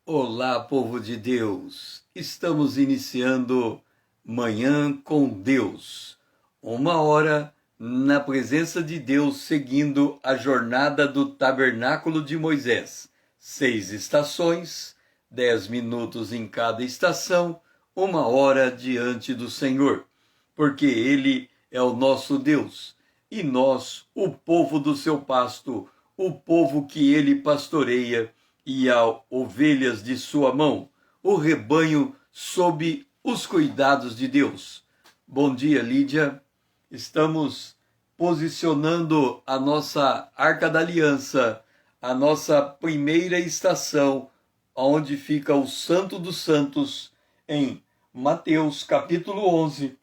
Olá, povo de Deus! Estamos iniciando Manhã com Deus, uma hora na presença de Deus, seguindo a jornada do Tabernáculo de Moisés. 6 estações, 10 minutos em cada estação, uma hora diante do Senhor, porque Ele é o nosso Deus e nós, o povo do seu pasto, o povo que Ele pastoreia, e a ovelhas de sua mão, o rebanho sob os cuidados de Deus. Bom dia, Lídia. Estamos posicionando a nossa Arca da Aliança, a nossa primeira estação, onde fica o Santo dos Santos, em Mateus capítulo 11,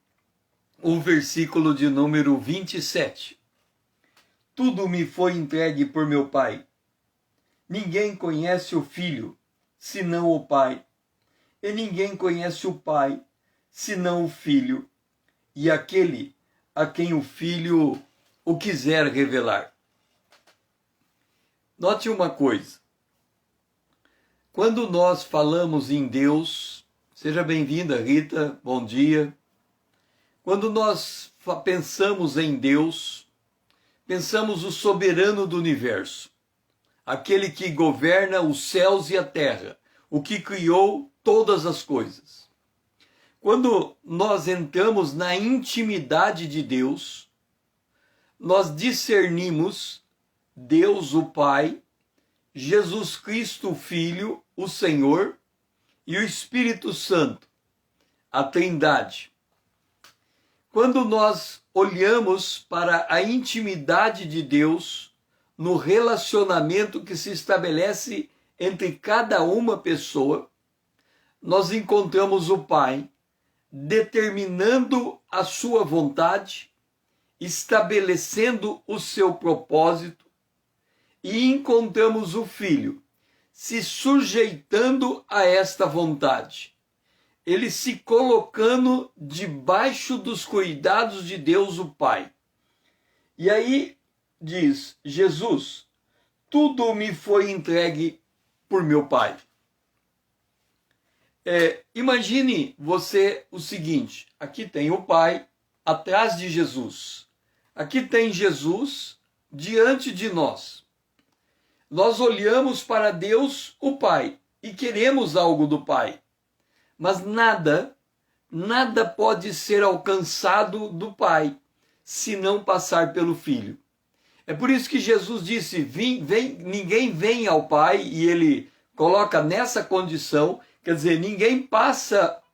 o versículo de número 27. Tudo me foi entregue por meu Pai. Ninguém conhece o Filho, senão o Pai. E ninguém conhece o Pai, senão o Filho, e aquele a quem o Filho o quiser revelar. Note uma coisa. Quando nós falamos em Deus, seja bem-vinda, Rita, bom dia. Quando nós pensamos em Deus, pensamos o soberano do universo, aquele que governa os céus e a terra, o que criou todas as coisas. Quando nós entramos na intimidade de Deus, nós discernimos Deus o Pai, Jesus Cristo o Filho, o Senhor, e o Espírito Santo, a Trindade. Quando nós olhamos para a intimidade de Deus, no relacionamento que se estabelece entre cada uma pessoa, nós encontramos o Pai determinando a sua vontade, estabelecendo o seu propósito, e encontramos o Filho se sujeitando a esta vontade, ele se colocando debaixo dos cuidados de Deus o Pai. E aí diz Jesus: tudo me foi entregue por meu Pai. Imagine você o seguinte: aqui tem o Pai atrás de Jesus, aqui tem Jesus diante de nós. Nós olhamos para Deus o Pai e queremos algo do Pai, mas nada pode ser alcançado do Pai se não passar pelo Filho. É por isso que Jesus disse: ninguém vem ao Pai, e ele coloca nessa condição, quer dizer, ninguém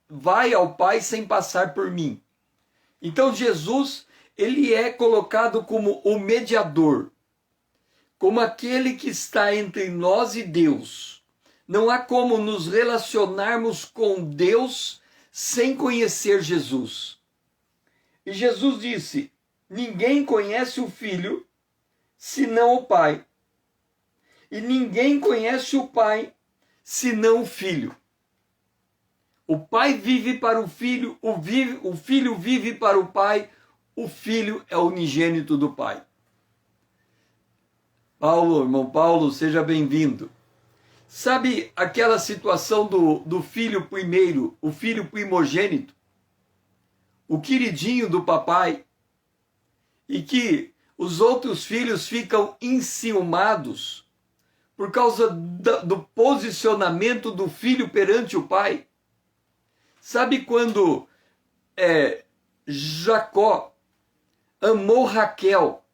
vai ao Pai sem passar por mim. Então Jesus, ele é colocado como o mediador, como aquele que está entre nós e Deus. Não há como nos relacionarmos com Deus sem conhecer Jesus. E Jesus disse: ninguém conhece o Filho senão o Pai. E ninguém conhece o Pai senão o Filho. O Pai vive para o Filho, o Filho vive para o Pai, o Filho é o unigênito do Pai. Paulo, irmão Paulo, seja bem-vindo. Sabe aquela situação do filho primeiro, o filho primogênito, o queridinho do papai, e que os outros filhos ficam enciumados por causa do posicionamento do filho perante o pai? Sabe quando Jacó amou Raquel,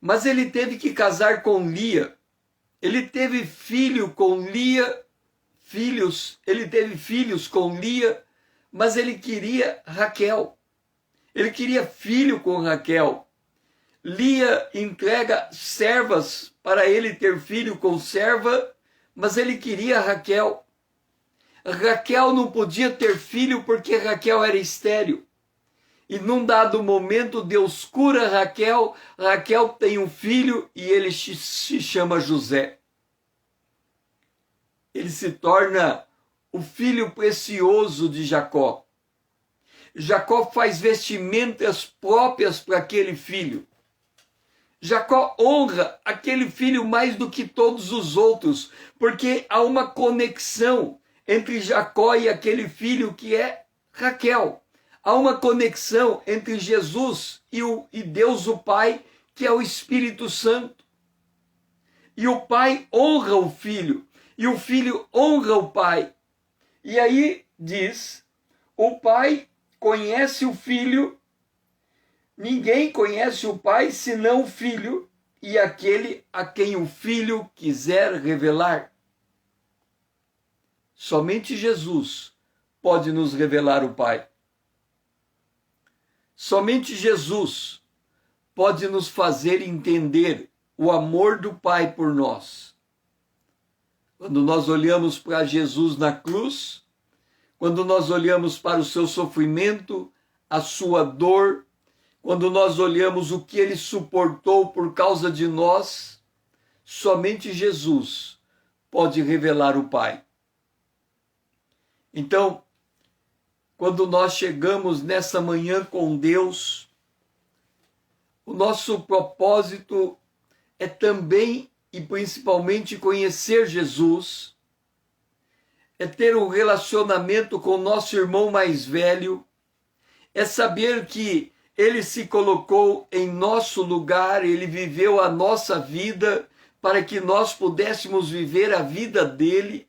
mas ele teve que casar com Lia? Ele teve filho com Lia, ele teve filhos com Lia, mas ele queria Raquel. Ele queria filho com Raquel. Lia entrega servas para ele ter filho com serva, mas ele queria Raquel. Raquel não podia ter filho porque Raquel era estéril. E num dado momento Deus cura Raquel, Raquel tem um filho e ele se chama José. Ele se torna o filho precioso de Jacó. Jacó faz vestimentas próprias para aquele filho. Jacó honra aquele filho mais do que todos os outros, porque há uma conexão entre Jacó e aquele filho que é Raquel. Há uma conexão entre Jesus e Deus o Pai, que é o Espírito Santo. E o pai honra o filho, e o filho honra o pai. E aí diz, o pai conhece o filho. Ninguém conhece o pai senão o filho e aquele a quem o filho quiser revelar. Somente Jesus pode nos revelar o Pai. Somente Jesus pode nos fazer entender o amor do Pai por nós. Quando nós olhamos para Jesus na cruz, quando nós olhamos para o seu sofrimento, a sua dor, quando nós olhamos o que ele suportou por causa de nós, somente Jesus pode revelar o Pai. Então, quando nós chegamos nessa manhã com Deus, o nosso propósito é também e principalmente conhecer Jesus, é ter um relacionamento com o nosso irmão mais velho, é saber que ele se colocou em nosso lugar, ele viveu a nossa vida para que nós pudéssemos viver a vida dele.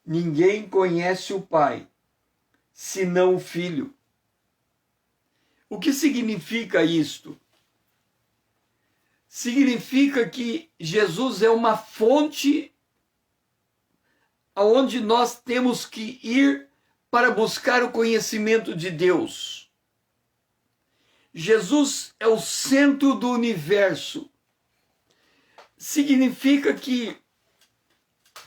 Ninguém conhece o Pai, senão o Filho. O que significa isto? Significa que Jesus é uma fonte aonde nós temos que ir para buscar o conhecimento de Deus. Jesus é o centro do universo. Significa que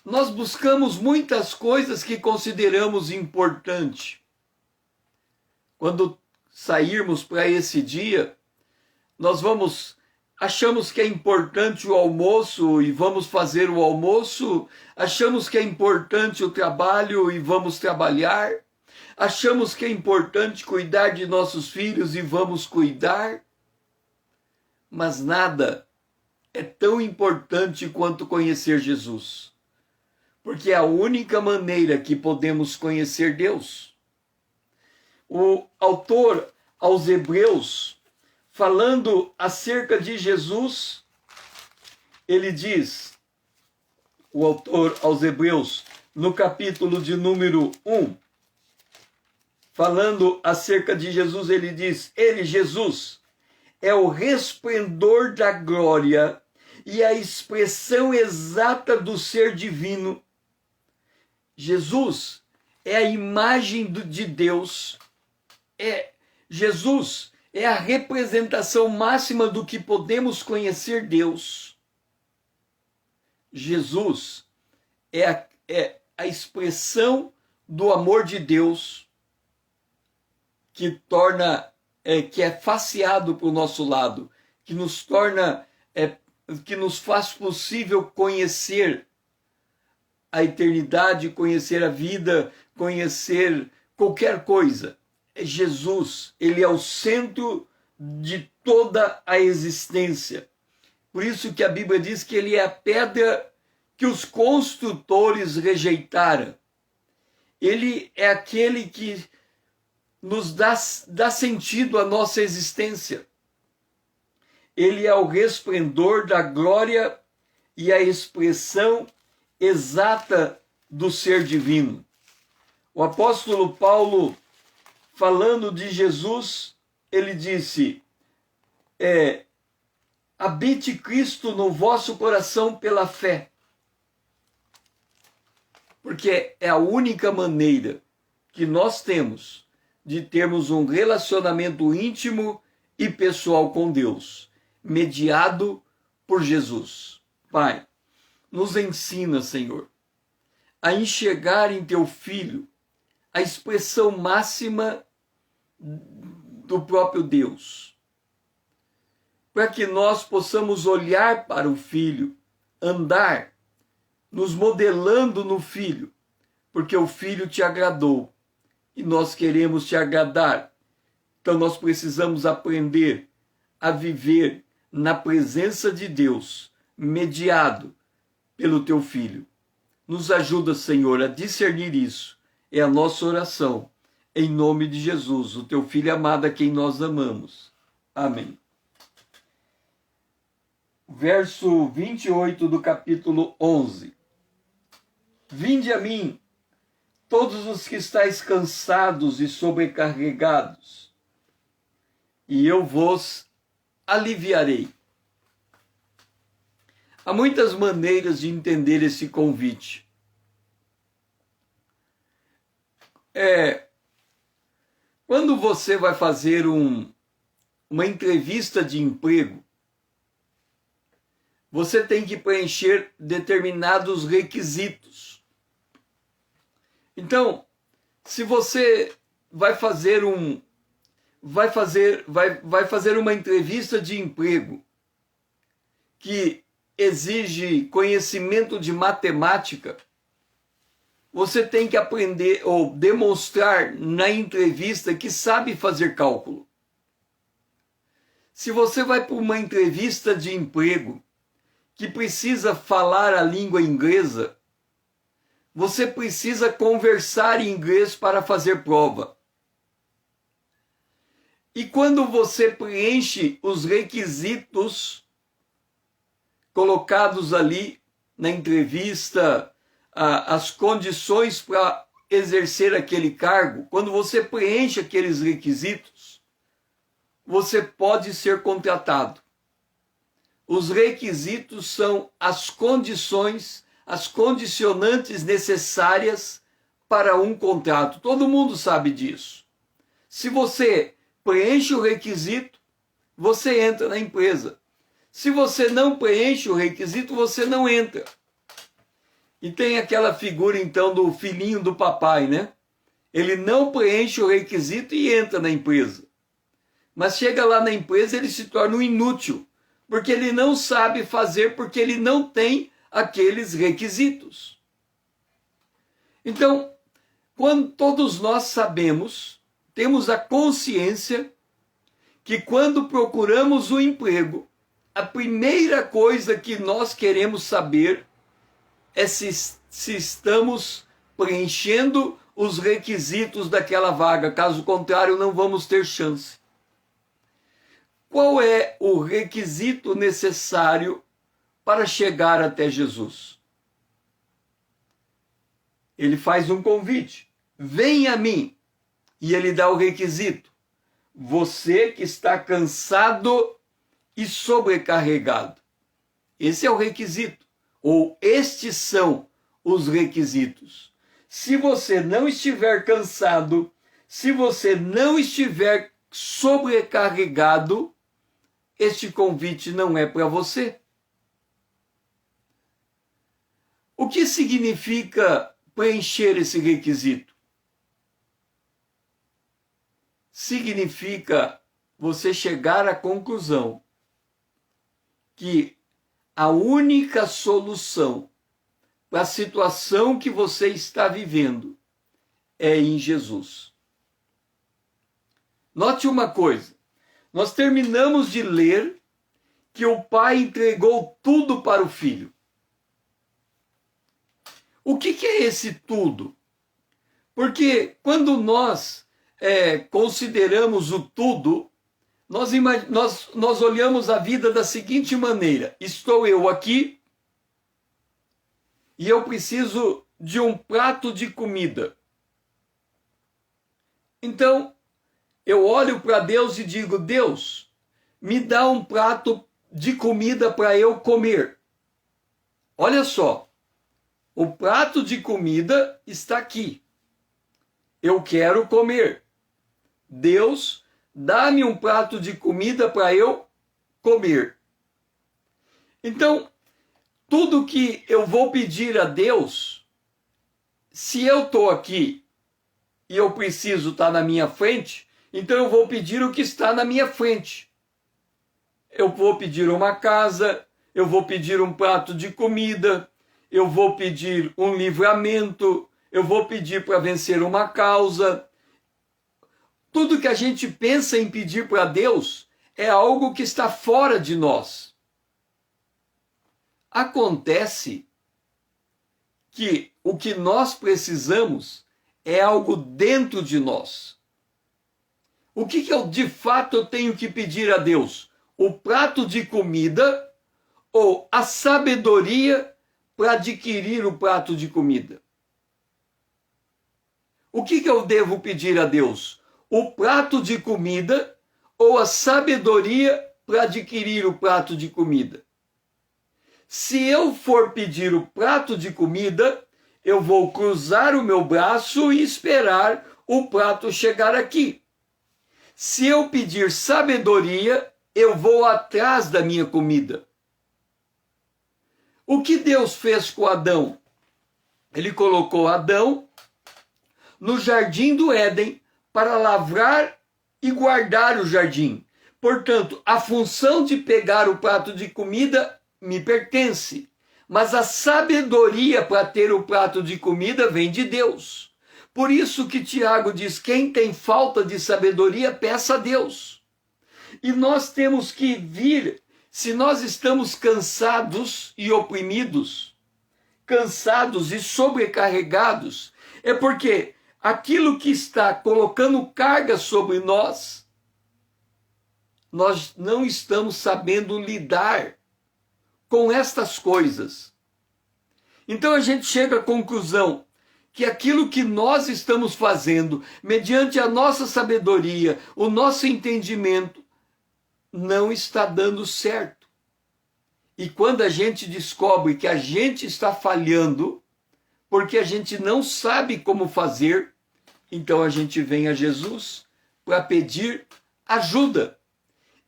nós buscamos muitas coisas que consideramos importante. Quando sairmos para esse dia, nós achamos que é importante o almoço e vamos fazer o almoço, achamos que é importante o trabalho e vamos trabalhar, achamos que é importante cuidar de nossos filhos e vamos cuidar, mas nada é tão importante quanto conhecer Jesus, porque é a única maneira que podemos conhecer Deus. O autor aos Hebreus, falando acerca de Jesus, ele diz, o autor aos Hebreus, no capítulo de número 1, falando acerca de Jesus, ele diz, ele, Jesus, é o resplendor da glória e a expressão exata do ser divino. Jesus é a imagem de Deus, Jesus é a representação máxima do que podemos conhecer Deus. Jesus é a expressão do amor de Deus que é faceado para o nosso lado, que nos torna, que nos faz possível conhecer a eternidade, conhecer a vida, conhecer qualquer coisa. Jesus, ele é o centro de toda a existência. Por isso que a Bíblia diz que ele é a pedra que os construtores rejeitaram. Ele é aquele que nos dá sentido à nossa existência. Ele é o resplendor da glória e a expressão exata do ser divino. O apóstolo Paulo, falando de Jesus, ele disse, habite Cristo no vosso coração pela fé. Porque é a única maneira que nós temos de termos um relacionamento íntimo e pessoal com Deus, mediado por Jesus. Pai, nos ensina, Senhor, a enxergar em Teu Filho a expressão máxima do próprio Deus, para que nós possamos olhar para o Filho, andar, nos modelando no Filho, porque o Filho te agradou e nós queremos te agradar. Então nós precisamos aprender a viver na presença de Deus, mediado pelo teu Filho. Nos ajuda, Senhor, a discernir isso. É a nossa oração. Em nome de Jesus, o teu Filho amado, a quem nós amamos. Amém. Verso 28 do capítulo 11. Vinde a mim, todos os que estáis cansados e sobrecarregados, e eu vos aliviarei. Há muitas maneiras de entender esse convite. Quando você vai fazer uma entrevista de emprego, você tem que preencher determinados requisitos. Então, se você vai fazer uma entrevista de emprego que exige conhecimento de matemática, você tem que aprender ou demonstrar na entrevista que sabe fazer cálculo. Se você vai para uma entrevista de emprego que precisa falar a língua inglesa, você precisa conversar em inglês para fazer prova. E quando você preenche os requisitos colocados ali na entrevista, as condições para exercer aquele cargo, quando você preenche aqueles requisitos, você pode ser contratado. Os requisitos são as condições, as condicionantes necessárias para um contrato. Todo mundo sabe disso. Se você preenche o requisito, você entra na empresa. Se você não preenche o requisito, você não entra. E tem aquela figura, então, do filhinho do papai, né? Ele não preenche o requisito e entra na empresa. Mas chega lá na empresa, ele se torna um inútil, porque ele não sabe fazer, porque ele não tem aqueles requisitos. Então, quando todos nós sabemos, temos a consciência que quando procuramos o emprego, a primeira coisa que nós queremos saber é se estamos preenchendo os requisitos daquela vaga. Caso contrário, não vamos ter chance. Qual é o requisito necessário para chegar até Jesus? Ele faz um convite. Venha a mim. E ele dá o requisito. Você que está cansado e sobrecarregado. Esse é o requisito. Ou estes são os requisitos. Se você não estiver cansado, se você não estiver sobrecarregado, este convite não é para você. O que significa preencher esse requisito? Significa você chegar à conclusão que a única solução para a situação que você está vivendo é em Jesus. Note uma coisa, nós terminamos de ler que o Pai entregou tudo para o Filho. O que é esse tudo? Porque quando nós consideramos o tudo, nós olhamos a vida da seguinte maneira: estou eu aqui e eu preciso de um prato de comida. Então, eu olho para Deus e digo: Deus, me dá um prato de comida para eu comer. Olha só, o prato de comida está aqui. Eu quero comer. Deus, dá-me um prato de comida para eu comer. Então, tudo que eu vou pedir a Deus, se eu estou aqui e eu preciso estar na minha frente, então eu vou pedir o que está na minha frente. Eu vou pedir uma casa, eu vou pedir um prato de comida, eu vou pedir um livramento, eu vou pedir para vencer uma causa. Tudo que a gente pensa em pedir para Deus é algo que está fora de nós. Acontece que o que nós precisamos é algo dentro de nós. O que eu de fato tenho que pedir a Deus? O prato de comida ou a sabedoria para adquirir o prato de comida? O que eu devo pedir a Deus? O prato de comida ou a sabedoria para adquirir o prato de comida? Se eu for pedir o prato de comida, eu vou cruzar o meu braço e esperar o prato chegar aqui. Se eu pedir sabedoria, eu vou atrás da minha comida. O que Deus fez com Adão? Ele colocou Adão no jardim do Éden para lavrar e guardar o jardim. Portanto, a função de pegar o prato de comida me pertence, mas a sabedoria para ter o prato de comida vem de Deus. Por isso que Tiago diz: quem tem falta de sabedoria, peça a Deus. E nós temos que vir, se nós estamos cansados e oprimidos, cansados e sobrecarregados, é porque aquilo que está colocando carga sobre nós, nós não estamos sabendo lidar com estas coisas. Então a gente chega à conclusão que aquilo que nós estamos fazendo, mediante a nossa sabedoria, o nosso entendimento, não está dando certo. E quando a gente descobre que a gente está falhando, porque a gente não sabe como fazer, então a gente vem a Jesus para pedir ajuda.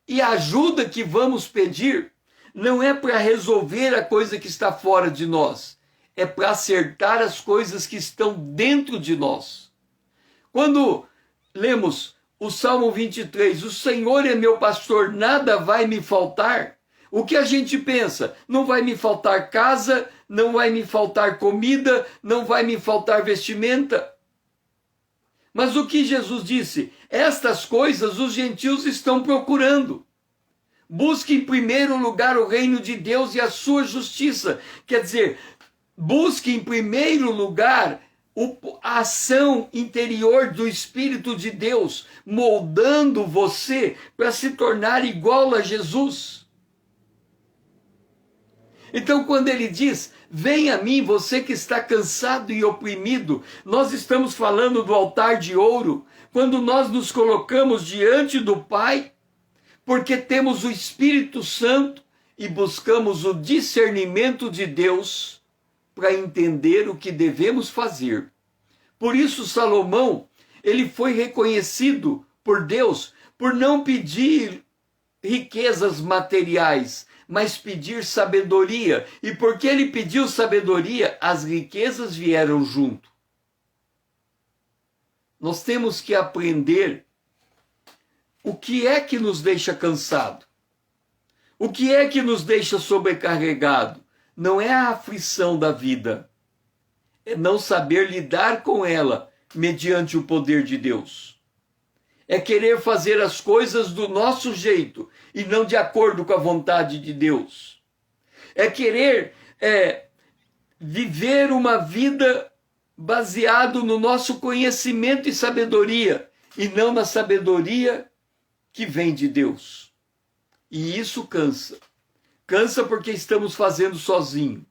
E a ajuda que vamos pedir não é para resolver a coisa que está fora de nós, é para acertar as coisas que estão dentro de nós. Quando lemos o Salmo 23, o Senhor é meu pastor, nada vai me faltar, o que a gente pensa? Não vai me faltar casa, não vai me faltar comida, não vai me faltar vestimenta. Mas o que Jesus disse? Estas coisas os gentios estão procurando. Busque em primeiro lugar o reino de Deus e a sua justiça. Quer dizer, busque em primeiro lugar a ação interior do Espírito de Deus, moldando você para se tornar igual a Jesus. Então, quando ele diz: venha a mim, você que está cansado e oprimido, nós estamos falando do altar de ouro, quando nós nos colocamos diante do Pai, porque temos o Espírito Santo e buscamos o discernimento de Deus para entender o que devemos fazer. Por isso Salomão, ele foi reconhecido por Deus por não pedir riquezas materiais, mas pedir sabedoria. E porque ele pediu sabedoria, as riquezas vieram junto. Nós temos que aprender o que é que nos deixa cansado? O que é que nos deixa sobrecarregado? Não é a aflição da vida, é não saber lidar com ela mediante o poder de Deus. É querer fazer as coisas do nosso jeito e não de acordo com a vontade de Deus. É querer viver uma vida baseado no nosso conhecimento e sabedoria e não na sabedoria que vem de Deus. E isso cansa. Cansa porque estamos fazendo sozinho.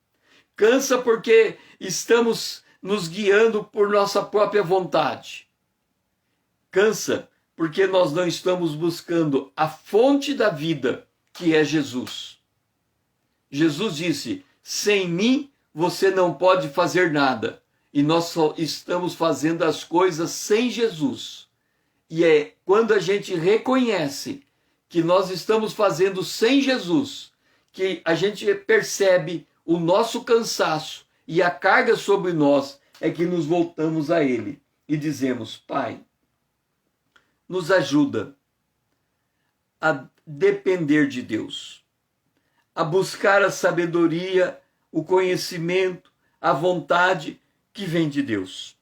Cansa porque estamos nos guiando por nossa própria vontade. Cansa porque nós não estamos buscando a fonte da vida, que é Jesus. Jesus disse: sem mim você não pode fazer nada. E nós só estamos fazendo as coisas sem Jesus. E é quando a gente reconhece que nós estamos fazendo sem Jesus, que a gente percebe o nosso cansaço e a carga sobre nós, é que nos voltamos a Ele e dizemos: Pai, nos ajuda a depender de Deus, a buscar a sabedoria, o conhecimento, a vontade que vem de Deus.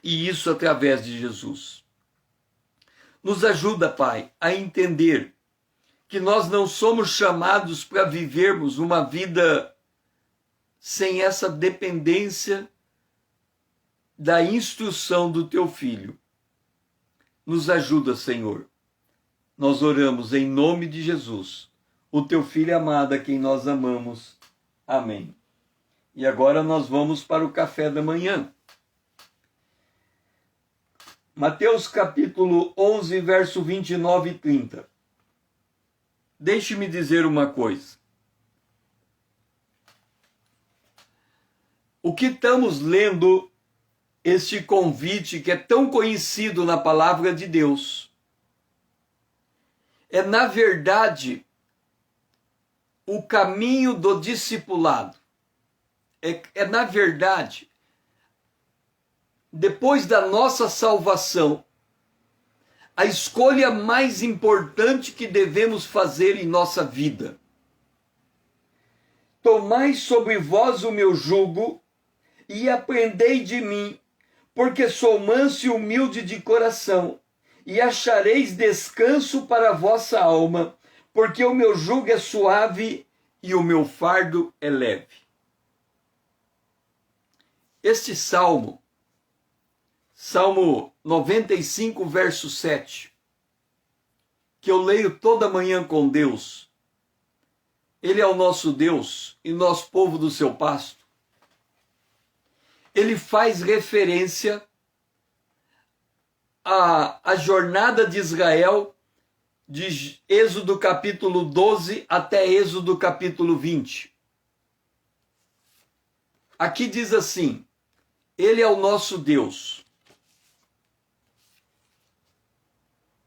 E isso através de Jesus. Nos ajuda, Pai, a entender que nós não somos chamados para vivermos uma vida sem essa dependência da instrução do teu Filho. Nos ajuda, Senhor. Nós oramos em nome de Jesus, o teu Filho amado, a quem nós amamos. Amém. E agora nós vamos para o café da manhã. Mateus capítulo 11, verso 29 e 30. Deixe-me dizer uma coisa. O que estamos lendo, este convite que é tão conhecido na palavra de Deus, é, na verdade, o caminho do discipulado. Na verdade, depois da nossa salvação, a escolha mais importante que devemos fazer em nossa vida. Tomai sobre vós o meu jugo e aprendei de mim, porque sou manso e humilde de coração, e achareis descanso para a vossa alma, porque o meu jugo é suave e o meu fardo é leve. Este Salmo 95, verso 7, que eu leio toda manhã com Deus. Ele é o nosso Deus e nós, povo do seu pasto. Ele faz referência à jornada de Israel, de Êxodo capítulo 12 até Êxodo capítulo 20. Aqui diz assim: Ele é o nosso Deus.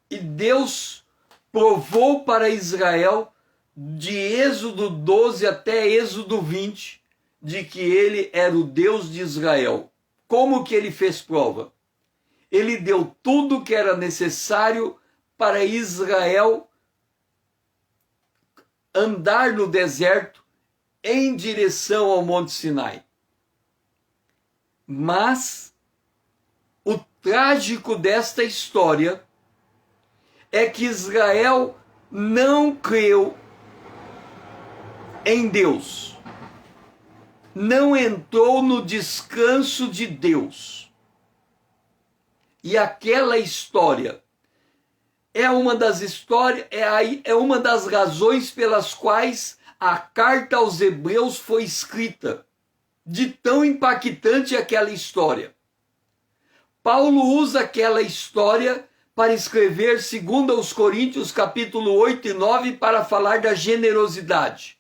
E Deus provou para Israel, de Êxodo 12 até Êxodo 20, de que ele era o Deus de Israel. Como que ele fez prova? Ele deu tudo que era necessário para Israel andar no deserto em direção ao Monte Sinai. Mas o trágico desta história é que Israel não creu em Deus, não entrou no descanso de Deus. E aquela história é uma das histórias, é uma das razões pelas quais a carta aos Hebreus foi escrita, de tão impactante aquela história. Paulo usa aquela história para escrever 2 Coríntios capítulo 8 e 9 para falar da generosidade.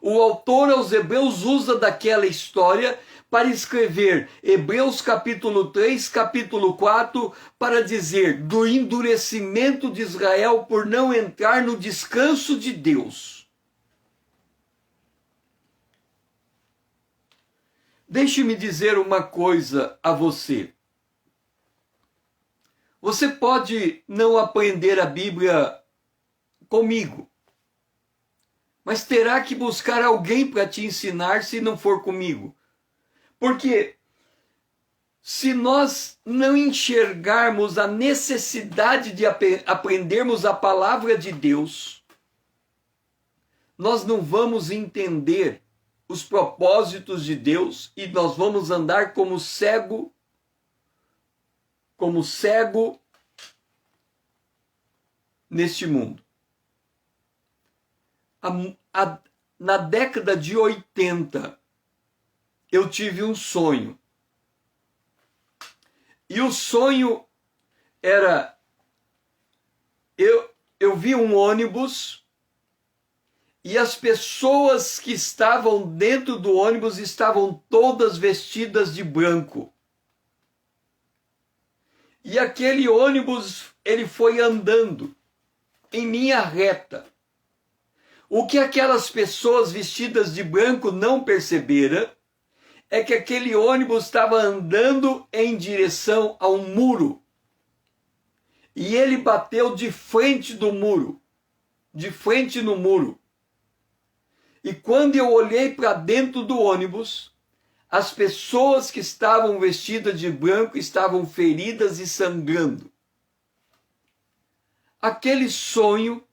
O autor aos Hebreus usa daquela história para escrever Hebreus capítulo 3, capítulo 4, para dizer do endurecimento de Israel por não entrar no descanso de Deus. Deixe-me dizer uma coisa a você. Você pode não aprender a Bíblia comigo, mas terá que buscar alguém para te ensinar se não for comigo. Porque se nós não enxergarmos a necessidade de aprendermos a palavra de Deus, nós não vamos entender os propósitos de Deus e nós vamos andar como cego neste mundo. Na década de 80, eu tive um sonho. E o sonho era... Eu vi um ônibus e as pessoas que estavam dentro do ônibus estavam todas vestidas de branco. E aquele ônibus, ele foi andando em linha reta. O que aquelas pessoas vestidas de branco não perceberam é que aquele ônibus estava andando em direção a um muro. E ele bateu de frente do muro, de frente no muro. E quando eu olhei para dentro do ônibus, as pessoas que estavam vestidas de branco estavam feridas e sangrando. Aquele sonho,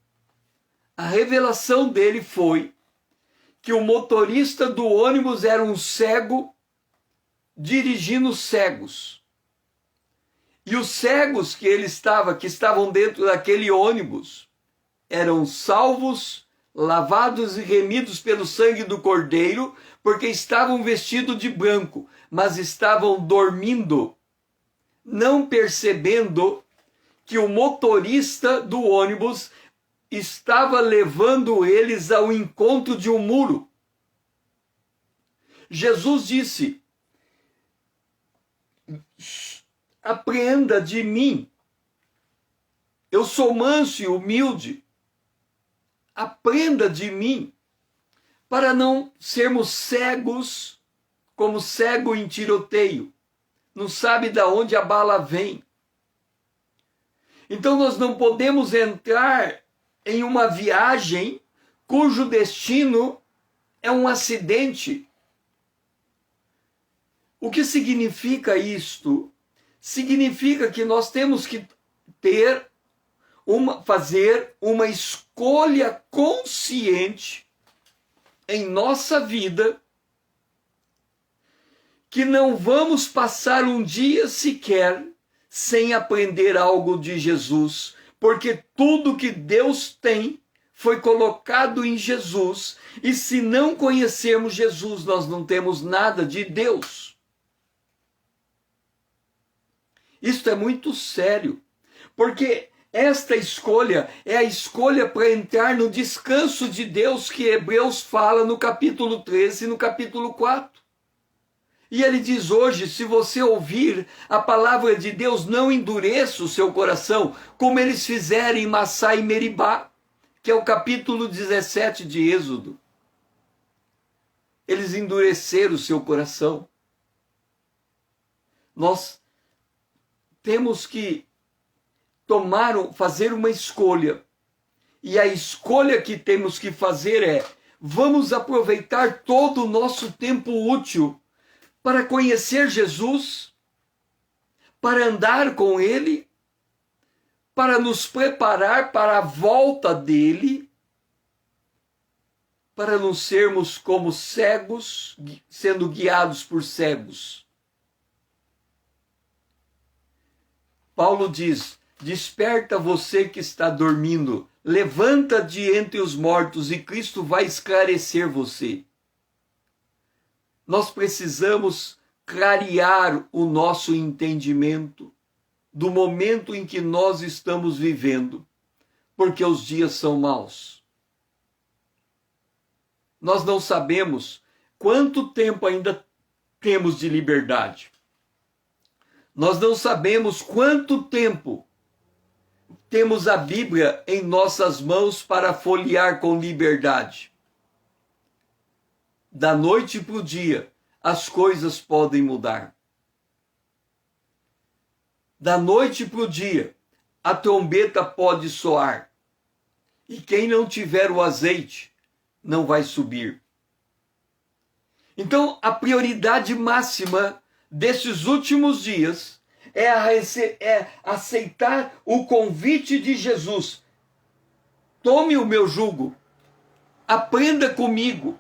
A revelação dele foi que o motorista do ônibus era um cego dirigindo cegos. E os cegos que estavam dentro daquele ônibus, eram salvos, lavados e remidos pelo sangue do Cordeiro, porque estavam vestidos de branco, mas estavam dormindo, não percebendo que o motorista do ônibus estava levando eles ao encontro de um muro. Jesus disse: aprenda de mim, eu sou manso e humilde, aprenda de mim, para não sermos cegos, como cego em tiroteio, não sabe de onde a bala vem. Então nós não podemos entrar em uma viagem cujo destino é um acidente. O que significa isto? Significa que nós temos que fazer uma escolha consciente em nossa vida, que não vamos passar um dia sequer sem aprender algo de Jesus, porque tudo que Deus tem foi colocado em Jesus, e se não conhecermos Jesus, nós não temos nada de Deus. Isto é muito sério, porque esta escolha é a escolha para entrar no descanso de Deus que Hebreus fala no capítulo 13 e no capítulo 4. E ele diz hoje, se você ouvir a palavra de Deus, não endureça o seu coração, como eles fizeram em Massá e Meribá, que é o capítulo 17 de Êxodo. Eles endureceram o seu coração. Nós temos que fazer uma escolha. E a escolha que temos que fazer é: vamos aproveitar todo o nosso tempo útil para conhecer Jesus, para andar com Ele, para nos preparar para a volta dEle, para não sermos como cegos, sendo guiados por cegos. Paulo diz: desperta você que está dormindo, levanta de entre os mortos e Cristo vai esclarecer você. Nós precisamos clarear o nosso entendimento do momento em que nós estamos vivendo, porque os dias são maus. Nós não sabemos quanto tempo ainda temos de liberdade. Nós não sabemos quanto tempo temos a Bíblia em nossas mãos para folhear com liberdade. Da noite para o dia, as coisas podem mudar. Da noite para o dia, a trombeta pode soar. E quem não tiver o azeite, não vai subir. Então, a prioridade máxima desses últimos dias é aceitar o convite de Jesus. Tome o meu jugo, aprenda comigo,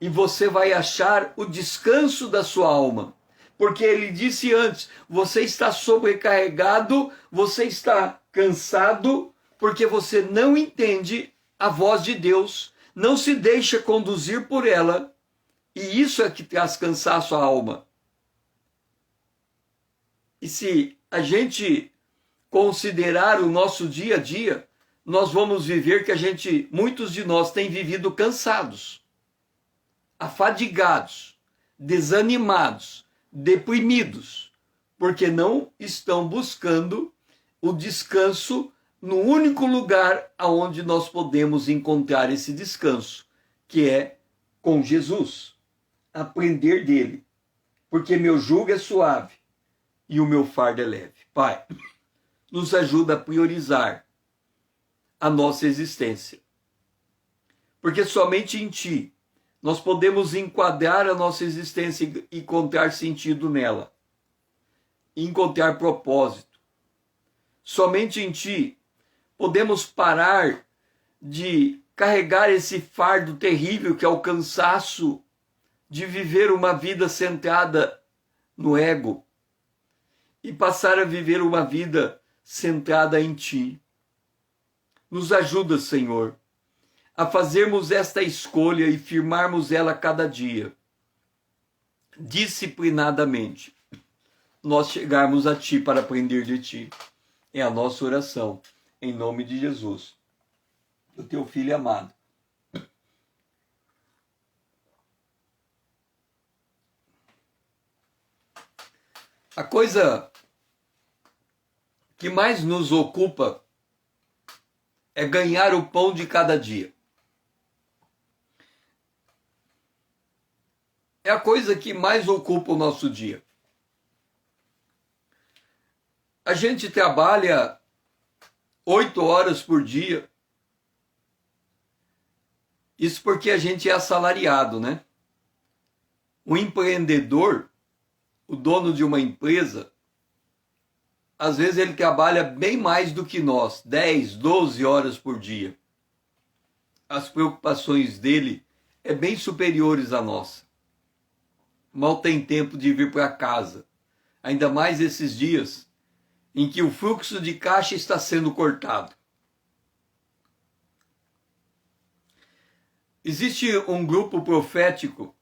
e você vai achar o descanso da sua alma. Porque ele disse antes: você está sobrecarregado, você está cansado, porque você não entende a voz de Deus, não se deixa conduzir por ela, e isso é que traz cansaço à alma. E se a gente considerar o nosso dia a dia, nós vamos viver que muitos de nós têm vivido cansados, afadigados, desanimados, deprimidos, porque não estão buscando o descanso no único lugar aonde nós podemos encontrar esse descanso, que é com Jesus. Aprender dele, porque meu jugo é suave e o meu fardo é leve. Pai, nos ajuda a priorizar a nossa existência, porque somente em Ti nós podemos enquadrar a nossa existência e encontrar sentido nela, encontrar propósito. Somente em Ti podemos parar de carregar esse fardo terrível que é o cansaço de viver uma vida centrada no ego e passar a viver uma vida centrada em Ti. Nos ajuda, Senhor, a fazermos esta escolha e firmarmos ela cada dia, disciplinadamente, nós chegarmos a Ti para aprender de Ti. É a nossa oração, em nome de Jesus, do Teu Filho amado. A coisa que mais nos ocupa é ganhar o pão de cada dia. É a coisa que mais ocupa o nosso dia. A gente trabalha 8 horas por dia. Isso porque a gente é assalariado, né? O empreendedor, o dono de uma empresa, às vezes ele trabalha bem mais do que nós, 10, 12 horas por dia. As preocupações dele é bem superiores à nossa. Mal tem tempo de vir para casa, ainda mais esses dias em que o fluxo de caixa está sendo cortado. Existe um grupo profético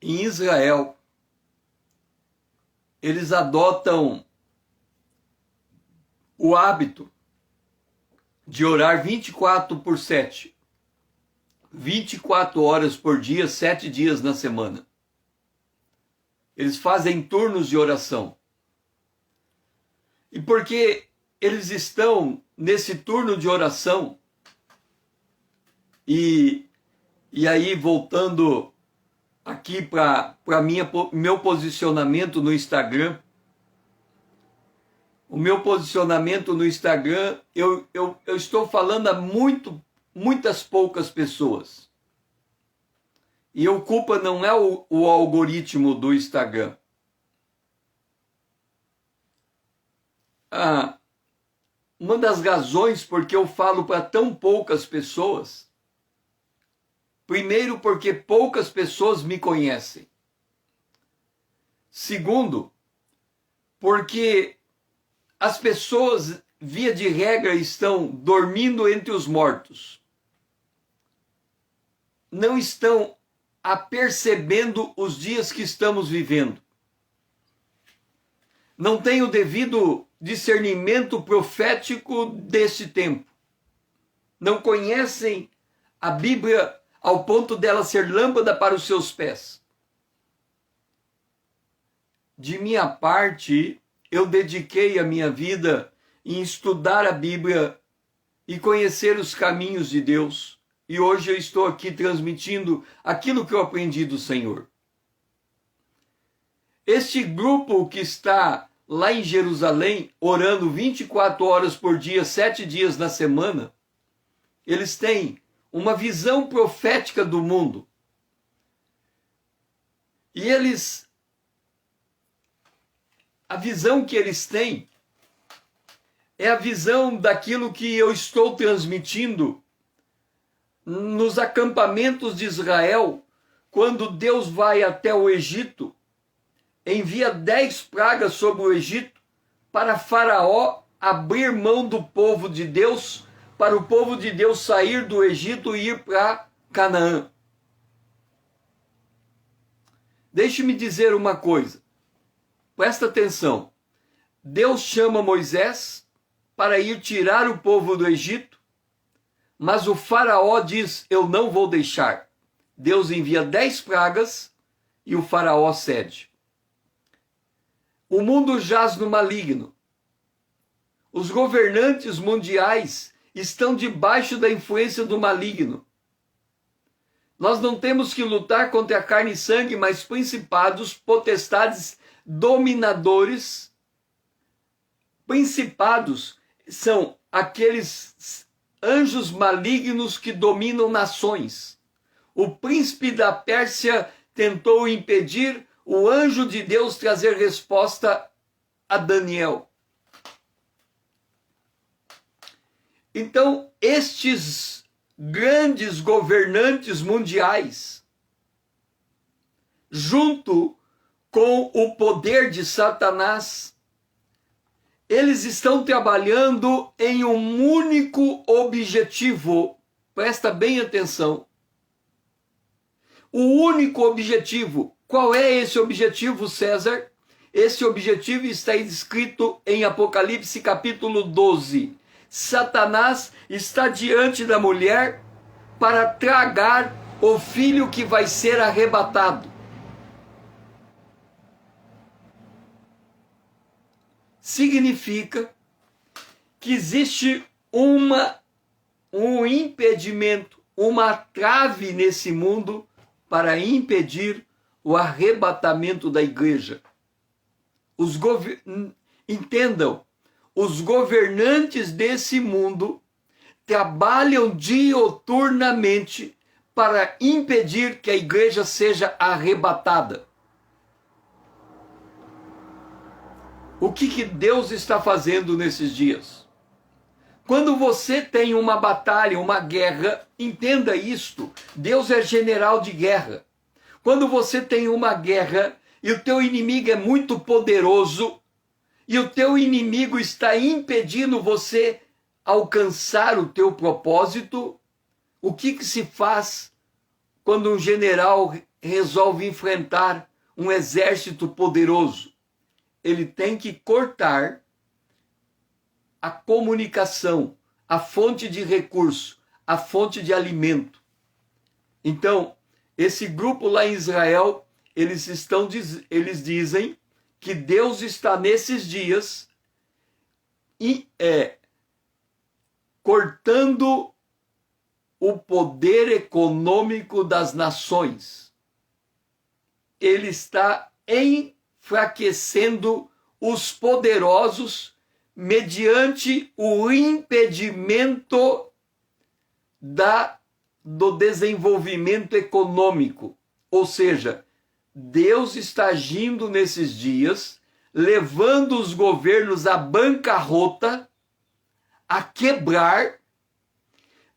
em Israel. Eles adotam o hábito de orar 24/7. 24 horas por dia, 7 dias na semana. Eles fazem turnos de oração. E porque eles estão nesse turno de oração, e aí voltando aqui para meu posicionamento no Instagram, o meu posicionamento no Instagram, eu estou falando a muitas poucas pessoas. E a culpa não é o algoritmo do Instagram. Uma das razões porque eu falo para tão poucas pessoas, primeiro, porque poucas pessoas me conhecem. Segundo, porque as pessoas, via de regra, estão dormindo entre os mortos. Não estão apercebendo os dias que estamos vivendo. Não têm o devido discernimento profético desse tempo. Não conhecem a Bíblia ao ponto dela ser lâmpada para os seus pés. De minha parte, eu dediquei a minha vida em estudar a Bíblia e conhecer os caminhos de Deus. E hoje eu estou aqui transmitindo aquilo que eu aprendi do Senhor. Este grupo que está lá em Jerusalém, orando 24 horas por dia, 7 dias na semana, eles têm uma visão profética do mundo. E a visão que eles têm é a visão daquilo que eu estou transmitindo nos acampamentos de Israel, quando Deus vai até o Egito, envia 10 pragas sobre o Egito para Faraó abrir mão do povo de Deus, para o povo de Deus sair do Egito e ir para Canaã. Deixe-me dizer uma coisa, presta atenção. Deus chama Moisés para ir tirar o povo do Egito, mas o Faraó diz, eu não vou deixar. Deus envia 10 pragas e o Faraó cede. O mundo jaz no maligno. Os governantes mundiais estão debaixo da influência do maligno. Nós não temos que lutar contra a carne e sangue, mas principados, potestades, dominadores. Principados são aqueles anjos malignos que dominam nações. O príncipe da Pérsia tentou impedir o anjo de Deus trazer resposta a Daniel. Então, estes grandes governantes mundiais, junto com o poder de Satanás, eles estão trabalhando em um único objetivo. Presta bem atenção. O único objetivo. Qual é esse objetivo, César? Esse objetivo está escrito em Apocalipse capítulo 12. Satanás está diante da mulher para tragar o filho que vai ser arrebatado. Significa que existe um impedimento, uma trave nesse mundo para impedir o arrebatamento da igreja. Entendam, os governantes desse mundo trabalham dioturnamente para impedir que a igreja seja arrebatada. O que Deus está fazendo nesses dias? Quando você tem uma batalha, uma guerra, entenda isto, Deus é general de guerra. Quando você tem uma guerra e o teu inimigo é muito poderoso e o teu inimigo está impedindo você alcançar o teu propósito, o que se faz quando um general resolve enfrentar um exército poderoso? Ele tem que cortar a comunicação, a fonte de recurso, a fonte de alimento. Então, esse grupo lá em Israel, eles dizem que Deus está nesses dias cortando o poder econômico das nações. Ele está enfraquecendo os poderosos mediante o impedimento do desenvolvimento econômico. Ou seja, Deus está agindo nesses dias, levando os governos à bancarrota, a quebrar,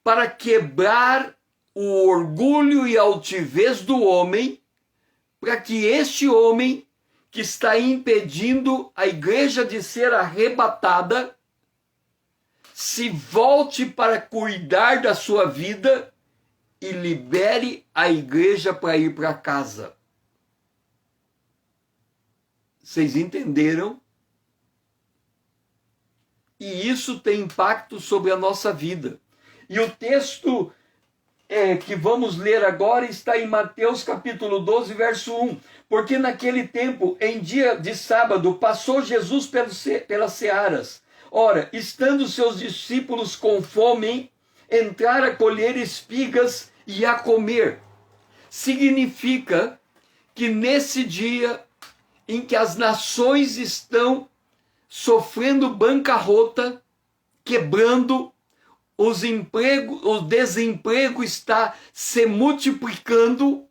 para quebrar o orgulho e a altivez do homem, para que este homem que está impedindo a igreja de ser arrebatada se volte para cuidar da sua vida e libere a igreja para ir para casa. Vocês entenderam? E isso tem impacto sobre a nossa vida. E o texto que vamos ler agora está em Mateus capítulo 12, verso 1. Porque naquele tempo, em dia de sábado, passou Jesus pelas searas. Ora, estando seus discípulos com fome, entraram a colher espigas e a comer. Significa que nesse dia em que as nações estão sofrendo bancarrota, quebrando, o desemprego está se multiplicando,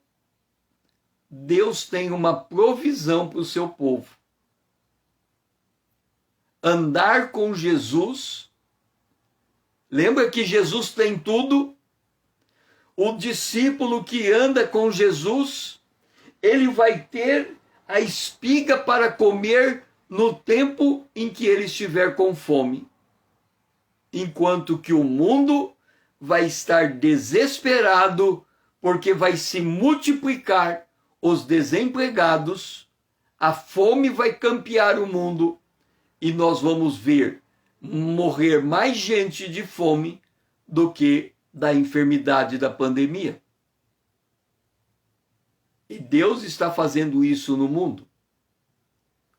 Deus tem uma provisão para o seu povo. Andar com Jesus, lembra que Jesus tem tudo? O discípulo que anda com Jesus, ele vai ter a espiga para comer no tempo em que ele estiver com fome. Enquanto que o mundo vai estar desesperado, porque vai se multiplicar os desempregados, a fome vai campear o mundo, e nós vamos ver morrer mais gente de fome do que da enfermidade da pandemia. E Deus está fazendo isso no mundo,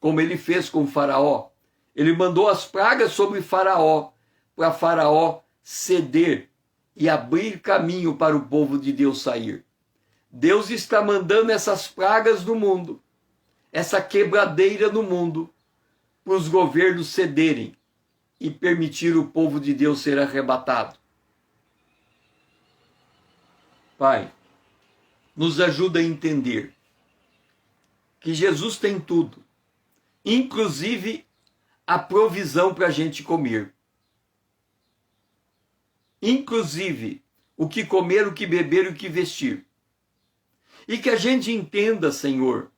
como ele fez com Faraó. Ele mandou as pragas sobre Faraó, para Faraó ceder e abrir caminho para o povo de Deus sair. Deus está mandando essas pragas no mundo, essa quebradeira no mundo, para os governos cederem e permitir o povo de Deus ser arrebatado. Pai, nos ajuda a entender que Jesus tem tudo, inclusive a provisão para a gente comer. inclusive o que comer, o que beber e o que vestir. E que a gente entenda, Senhor,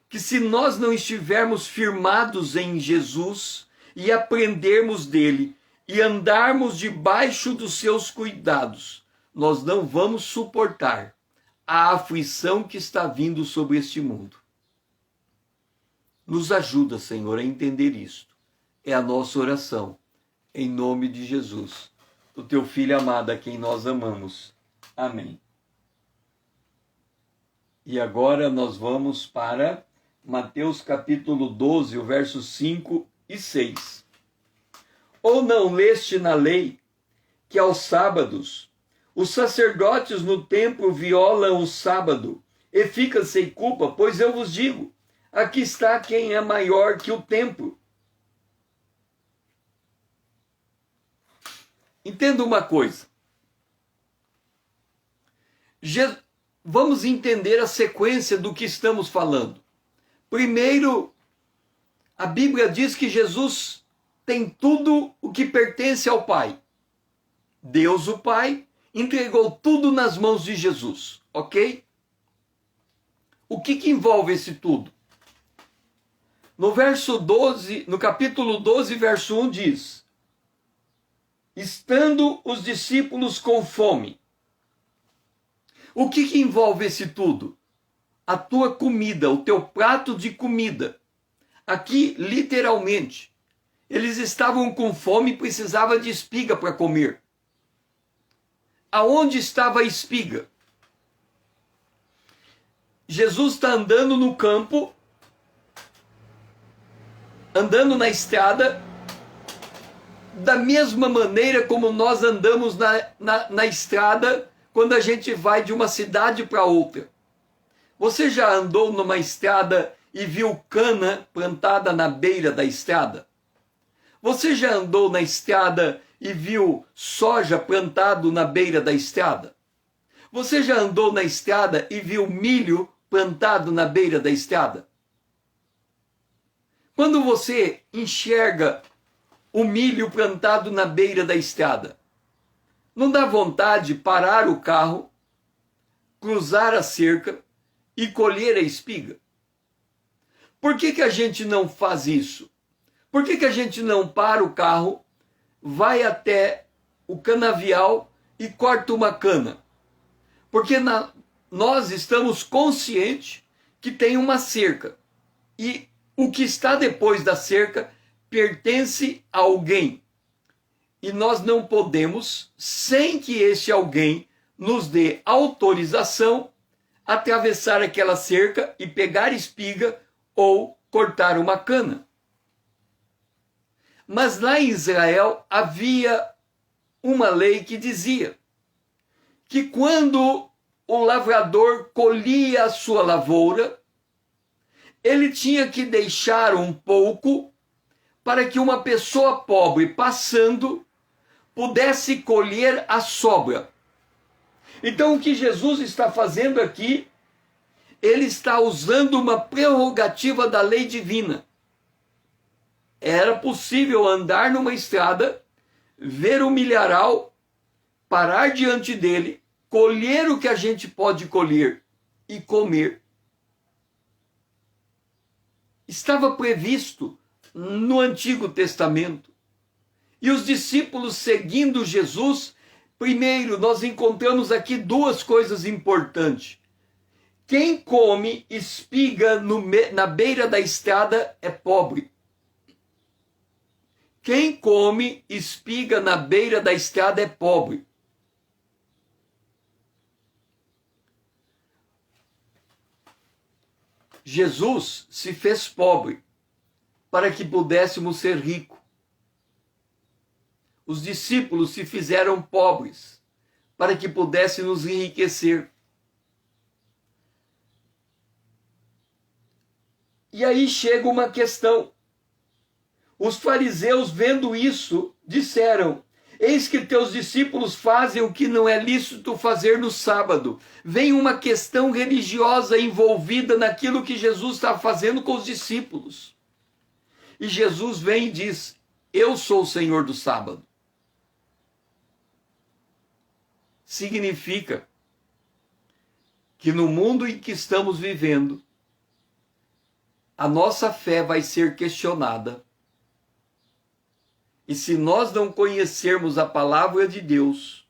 que se nós não estivermos firmados em Jesus e aprendermos dele e andarmos debaixo dos seus cuidados, nós não vamos suportar a aflição que está vindo sobre este mundo. Nos ajuda, Senhor, a entender isto. É a nossa oração, em nome de Jesus, o teu Filho amado, a quem nós amamos. Amém. E agora nós vamos para Mateus capítulo 12, o versos 5 e 6. Ou não leste na lei que aos sábados os sacerdotes no templo violam o sábado e ficam sem culpa? Pois eu vos digo, aqui está quem é maior que o templo. Entenda uma coisa. Vamos entender a sequência do que estamos falando. Primeiro, a Bíblia diz que Jesus tem tudo o que pertence ao Pai. Deus, o Pai, entregou tudo nas mãos de Jesus, ok? O que envolve esse tudo? No verso 12, no capítulo 12, verso 1 diz: estando os discípulos com fome. O que envolve esse tudo? A tua comida, o teu prato de comida. Aqui, literalmente, eles estavam com fome e precisavam de espiga para comer. Aonde estava a espiga? Jesus está andando no campo, andando na estrada, da mesma maneira como nós andamos na estrada quando a gente vai de uma cidade para outra. Você já andou numa estrada e viu cana plantada na beira da estrada? Você já andou na estrada e viu soja plantado na beira da estrada? Você já andou na estrada e viu milho plantado na beira da estrada? Quando você enxerga o milho plantado na beira da estrada, não dá vontade de parar o carro, cruzar a cerca e colher a espiga? Por que a gente não faz isso? Por que a gente não para o carro, vai até o canavial e corta uma cana? Porque nós estamos conscientes que tem uma cerca. E o que está depois da cerca pertence a alguém. E nós não podemos, sem que este alguém nos dê autorização, atravessar aquela cerca e pegar espiga ou cortar uma cana. Mas lá em Israel havia uma lei que dizia que quando o lavrador colhia a sua lavoura, ele tinha que deixar um pouco para que uma pessoa pobre passando pudesse colher a sobra. Então o que Jesus está fazendo aqui, ele está usando uma prerrogativa da lei divina. Era possível andar numa estrada, ver um milharal, parar diante dele, colher o que a gente pode colher e comer. Estava previsto no Antigo Testamento. E os discípulos seguindo Jesus, primeiro nós encontramos aqui duas coisas importantes. Quem come espiga na beira da estrada é pobre. Quem come espiga na beira da estrada é pobre. Jesus se fez pobre para que pudéssemos ser ricos. Os discípulos se fizeram pobres para que pudéssemos enriquecer. E aí chega uma questão. Os fariseus, vendo isso, disseram: eis que teus discípulos fazem o que não é lícito fazer no sábado. Vem uma questão religiosa envolvida naquilo que Jesus está fazendo com os discípulos. E Jesus vem e diz: eu sou o Senhor do sábado. significa que no mundo em que estamos vivendo, a nossa fé vai ser questionada. E se nós não conhecermos a palavra de Deus,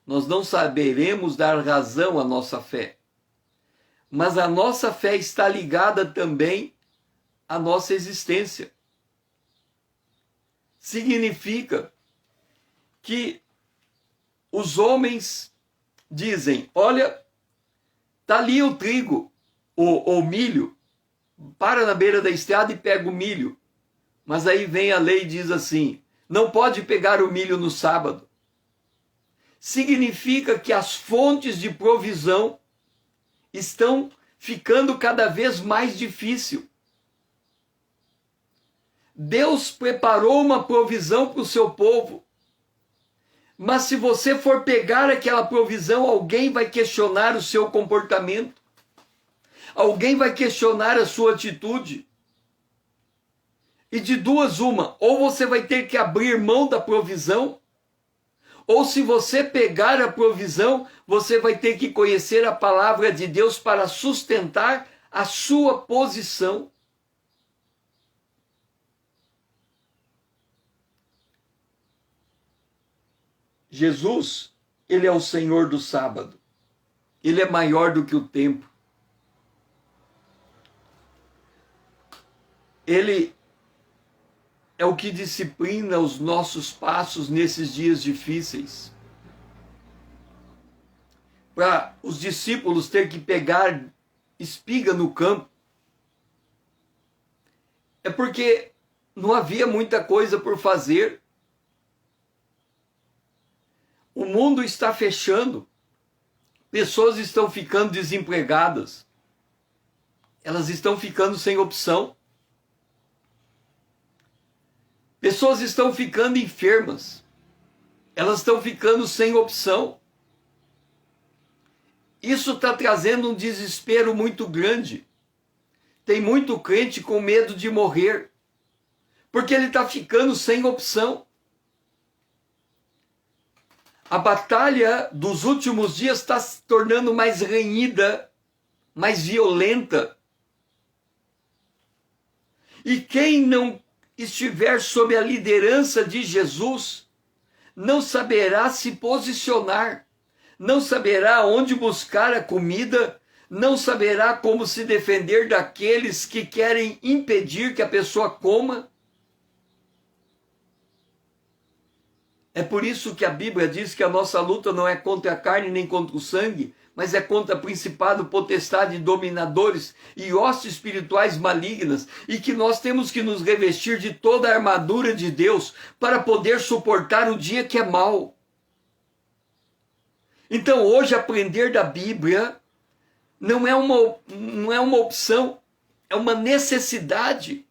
nós não saberemos dar razão à nossa fé. Mas a nossa fé está ligada também à nossa existência. Significa que os homens dizem, olha, está ali o trigo, o milho, para na beira da estrada e pega o milho. Mas aí vem a lei e diz assim, não pode pegar o milho no sábado. Significa que as fontes de provisão estão ficando cada vez mais difíceis. Deus preparou uma provisão para o seu povo. Mas se você for pegar aquela provisão, alguém vai questionar o seu comportamento. Alguém vai questionar a sua atitude. E de duas uma, ou você vai ter que abrir mão da provisão, ou se você pegar a provisão, você vai ter que conhecer a palavra de Deus para sustentar a sua posição. Jesus, ele é o Senhor do sábado. Ele é maior do que o tempo. Ele é o que disciplina os nossos passos nesses dias difíceis. Para os discípulos ter que pegar espiga no campo, é porque não havia muita coisa por fazer. O mundo está fechando. Pessoas estão ficando desempregadas. Elas estão ficando sem opção. Pessoas estão ficando enfermas. Elas estão ficando sem opção. Isso está trazendo um desespero muito grande. Tem muito crente com medo de morrer, porque ele está ficando sem opção. A batalha dos últimos dias está se tornando mais renhida, mais violenta. E quem não estiver sob a liderança de Jesus, não saberá se posicionar, não saberá onde buscar a comida, não saberá como se defender daqueles que querem impedir que a pessoa coma. É por isso que a Bíblia diz que a nossa luta não é contra a carne nem contra o sangue, mas é contra principado, potestade, dominadores e hostes espirituais malignas, e que nós temos que nos revestir de toda a armadura de Deus para poder suportar o dia que é mau. Então hoje aprender da Bíblia não é uma opção, é uma necessidade.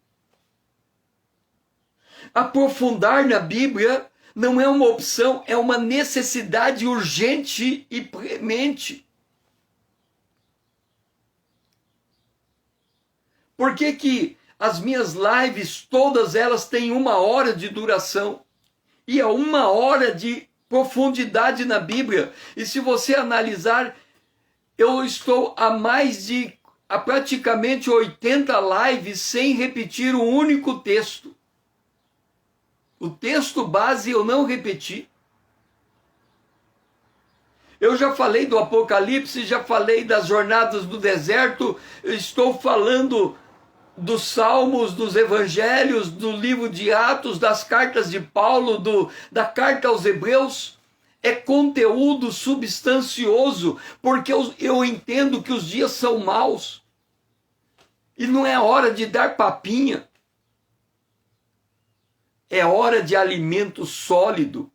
Aprofundar na Bíblia não é uma opção, é uma necessidade urgente e premente. Por que as minhas lives, todas elas têm 1 hora de duração? E é 1 hora de profundidade na Bíblia. E se você analisar, eu estou há praticamente 80 lives sem repetir um único texto. O texto base eu não repeti. Eu já falei do Apocalipse, já falei das jornadas do deserto, estou falando dos Salmos, dos Evangelhos, do livro de Atos, das cartas de Paulo, da carta aos Hebreus. É conteúdo substancioso, porque eu entendo que os dias são maus. E não é hora de dar papinha. É hora de alimento sólido.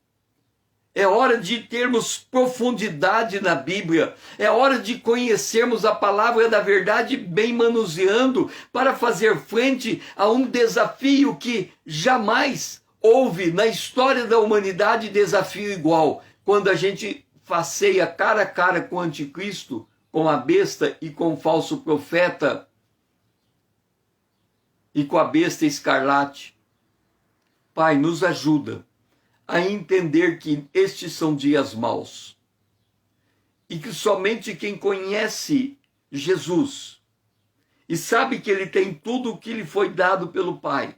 É hora de termos profundidade na Bíblia. É hora de conhecermos a palavra da verdade bem manuseando para fazer frente a um desafio que jamais houve na história da humanidade desafio igual. Quando a gente faceia cara a cara com o anticristo, com a besta e com o falso profeta e com a besta escarlate. Pai, nos ajuda a entender que estes são dias maus. e que somente quem conhece Jesus e sabe que ele tem tudo o que lhe foi dado pelo Pai,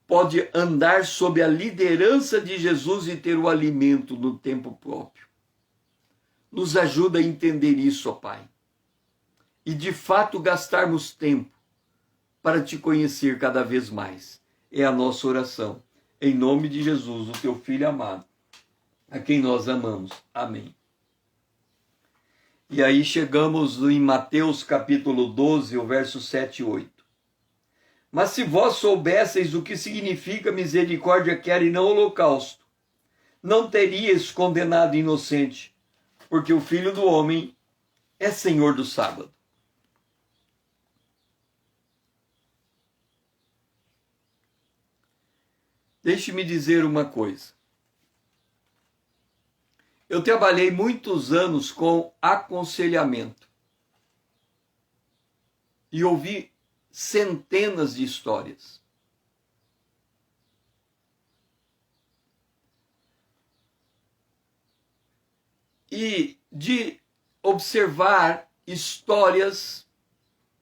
pode andar sob a liderança de Jesus e ter o alimento no tempo próprio. Nos ajuda a entender isso, ó Pai, e de fato gastarmos tempo para te conhecer cada vez mais. É a nossa oração. Em nome de Jesus, o teu Filho amado, a quem nós amamos. Amém. E aí chegamos em Mateus capítulo 12, o verso 7 e 8. Mas se vós soubesseis o que significa misericórdia quer e não holocausto, não teríeis condenado inocente, porque o Filho do Homem é Senhor do sábado. Deixe-me dizer uma coisa. Eu trabalhei muitos anos com aconselhamento e ouvi centenas de histórias. E de observar histórias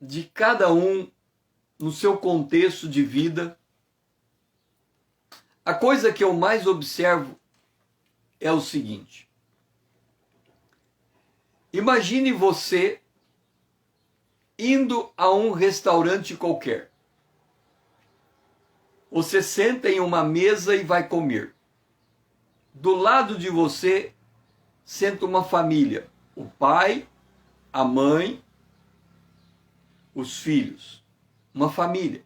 de cada um no seu contexto de vida, a coisa que eu mais observo é o seguinte: imagine você indo a um restaurante qualquer. Você senta em uma mesa e vai comer. Do lado de você senta uma família, o pai, a mãe, os filhos, uma família.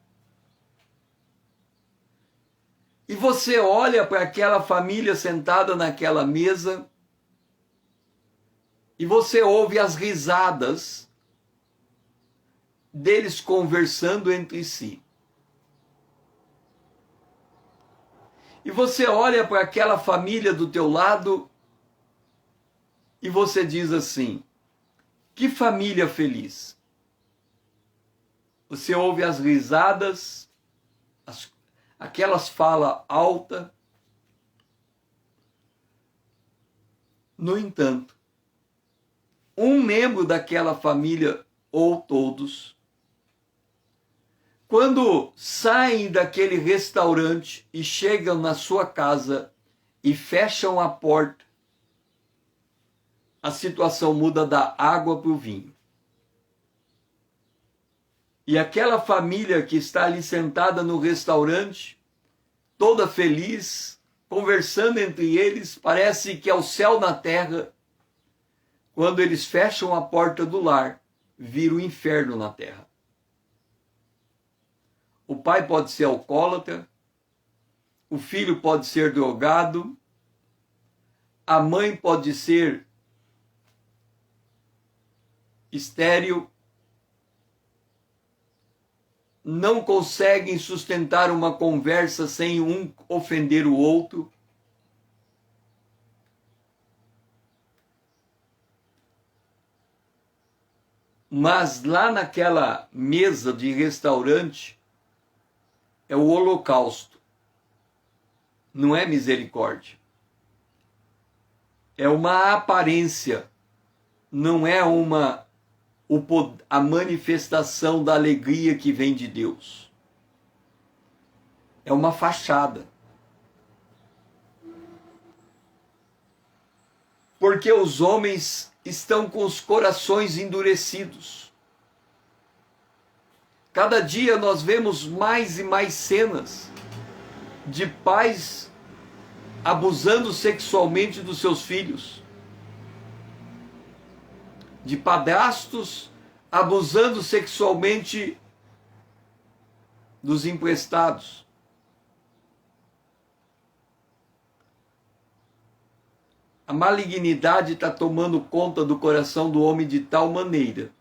E você olha para aquela família sentada naquela mesa e você ouve as risadas deles conversando entre si. E você olha para aquela família do teu lado e você diz assim: que família feliz. Você ouve as risadas, aquelas falas altas. No entanto, um membro daquela família, ou todos, quando saem daquele restaurante e chegam na sua casa e fecham a porta, a situação muda da água para o vinho. E aquela família que está ali sentada no restaurante, toda feliz, conversando entre eles, parece que é o céu na terra. Quando eles fecham a porta do lar, vira o inferno na terra. O pai pode ser alcoólatra, o filho pode ser drogado, a mãe pode ser estéril, não conseguem sustentar uma conversa sem um ofender o outro. Mas lá naquela mesa de restaurante é o holocausto, não é misericórdia. É uma aparência, não é a manifestação da alegria que vem de Deus. É uma fachada. Porque os homens estão com os corações endurecidos. Cada dia nós vemos mais e mais cenas de pais abusando sexualmente dos seus filhos, de padrastos abusando sexualmente dos emprestados. A malignidade está tomando conta do coração do homem de tal maneira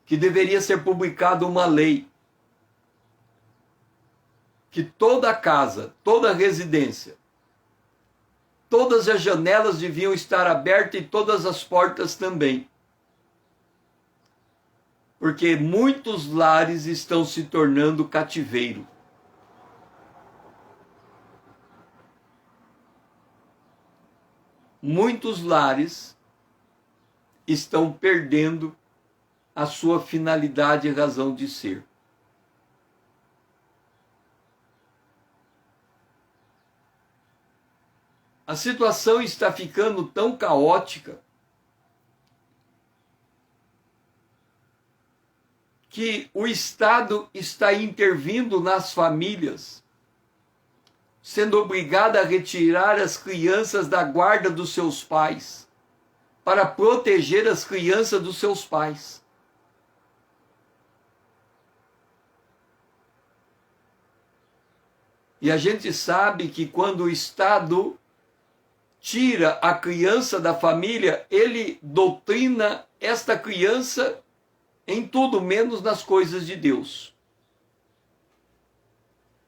que deveria ser publicada uma lei que toda casa, toda residência, todas as janelas deviam estar abertas e todas as portas também. Porque muitos lares estão se tornando cativeiro. muitos lares estão perdendo a sua finalidade e razão de ser. A situação está ficando tão caótica que o Estado está intervindo nas famílias, sendo obrigado a retirar as crianças da guarda dos seus pais, para proteger as crianças dos seus pais. E a gente sabe que quando o Estado tira a criança da família, ele doutrina esta criança em tudo menos nas coisas de Deus.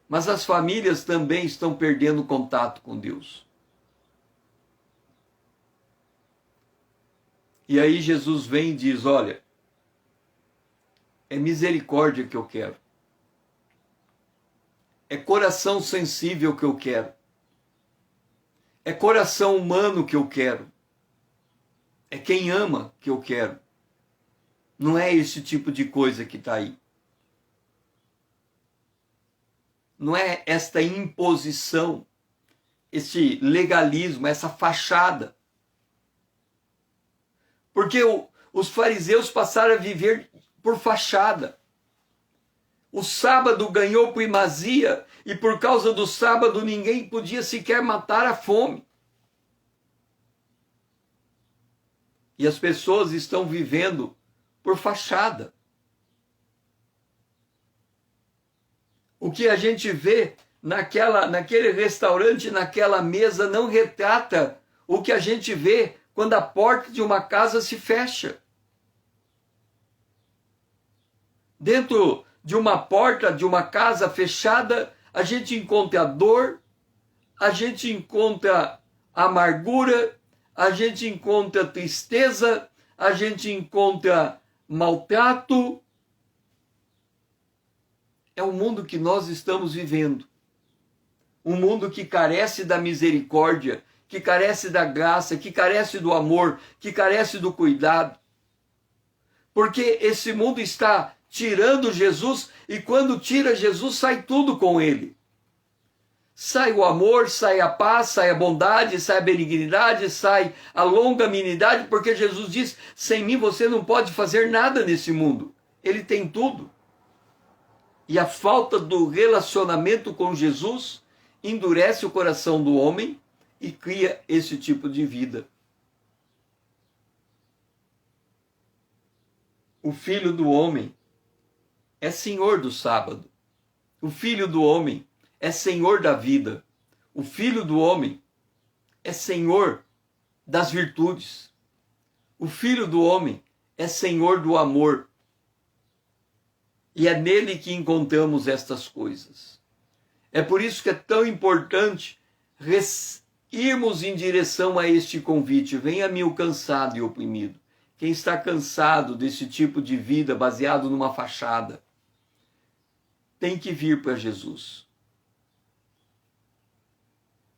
Mas as famílias também estão perdendo contato com Deus. E aí Jesus vem e diz: olha, é misericórdia que eu quero. É coração sensível que eu quero. É coração humano que eu quero. É quem ama que eu quero. Não é esse tipo de coisa que está aí. Não é esta imposição, esse legalismo, essa fachada. Porque os fariseus passaram a viver por fachada. O sábado ganhou primazia e por causa do sábado ninguém podia sequer matar a fome. E as pessoas estão vivendo por fachada. O que a gente vê naquele restaurante, naquela mesa, não retrata o que a gente vê quando a porta de uma casa se fecha. Dentro de uma porta de uma casa fechada, a gente encontra dor, a gente encontra amargura, a gente encontra tristeza, a gente encontra maltrato. É o mundo que nós estamos vivendo. Um mundo que carece da misericórdia, que carece da graça, que carece do amor, que carece do cuidado. Porque esse mundo está tirando Jesus, e quando tira Jesus, sai tudo com ele. Sai o amor, sai a paz, sai a bondade, sai a benignidade, sai a longanimidade, porque Jesus diz: sem mim você não pode fazer nada nesse mundo. Ele tem tudo. E a falta do relacionamento com Jesus endurece o coração do homem e cria esse tipo de vida. O Filho do Homem é Senhor do sábado. O Filho do Homem é Senhor da vida. O Filho do Homem é Senhor das virtudes. O Filho do Homem é Senhor do amor. E é nele que encontramos estas coisas. É por isso que é tão importante irmos em direção a este convite. Venha-me o cansado e oprimido. Quem está cansado desse tipo de vida baseado numa fachada, tem que vir para Jesus.